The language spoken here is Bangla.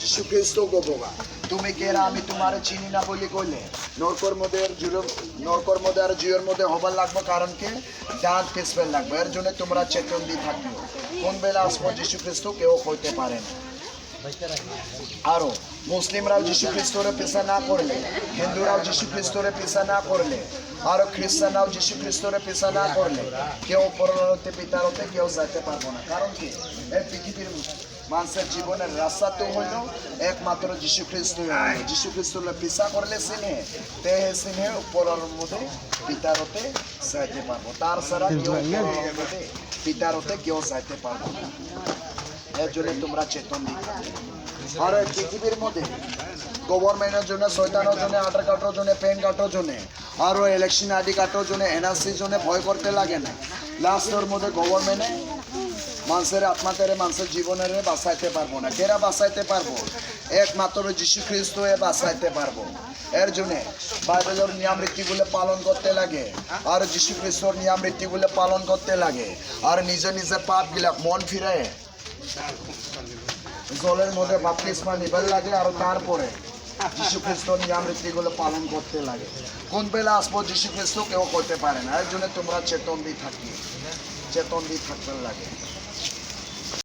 যীশু খ্রিস্ট গোবোগা তুমি কেরা আমি তোমার চিনি না বলি কইলে নরকর মধ্যে আর জিওর মধ্যে হবার লাগবে কারণ কি দাঁত পিছপেল লাগবে এর জন্য তোমরা চেতন দিয়ে থাকবে কোন বেলা আসবো যীশু খ্রিস্ট কেউ হইতে পারে না আরো মুসলিমরাও যীশু খ্রিস্টরে পিছা না করলে হিন্দুরাও যীশু খ্রিস্টরে পিছা না করলে আর খ্রিস্টানরাও যীশু খ্রিস্টরে পিছা না করলে কেউ পরলোকে পিতারতে কেউ যাইতে পারবো না কারণ কি এই পৃথিবীর মানুষের জীবনের রাস্তা তো হইল একমাত্র যীশু খ্রিস্ট যীশু খ্রিস্টরে পিছা করলে সিনে তে সিনে পরের মধ্যে পিতারতে যাইতে পারবো তার ছাড়া কেউ পরের মধ্যে পিতারতে কেউ যাইতে পারবো না এর জন্য তোমরা চেতন দিতে আর পৃথিবীর মধ্যে গভর্নমেন্টের জন্য শয়তানের জন্য আধার কার্ডের জন্য প্যান কার্ডের জন্য আরও ইলেকশন আইডি কার্ডের জন্য এনআরসির জন্য ভয় করতে লাগে না লাস্টের মধ্যে গভর্নমেন্টে মানুষের আত্মাতে মানুষের জীবনের বাঁচাইতে পারবো না কেরা বাঁচাইতে পারবো একমাত্র যীশু খ্রিস্ট বাঁচাইতে পারবো এর জন্য বাইবেলের নিয়ম রীতিগুলো পালন করতে লাগে আর যীশু খ্রিস্টর নিয়ম রীতিগুলো পালন করতে লাগে আর নিজে নিজের পাপগুলা মন ফিরায় জলের মধ্যে বাপ্তিস্মা নিবার লাগে আর তারপরে যীশু খ্রিস্টর নিয়ম রীতিগুলো পালন করতে লাগে কোন বেলা আসবো যীশু খ্রিস্ট কেউ করতে পারে না এর জন্য তোমরা চেতন দিয়ে থাকবে লাগে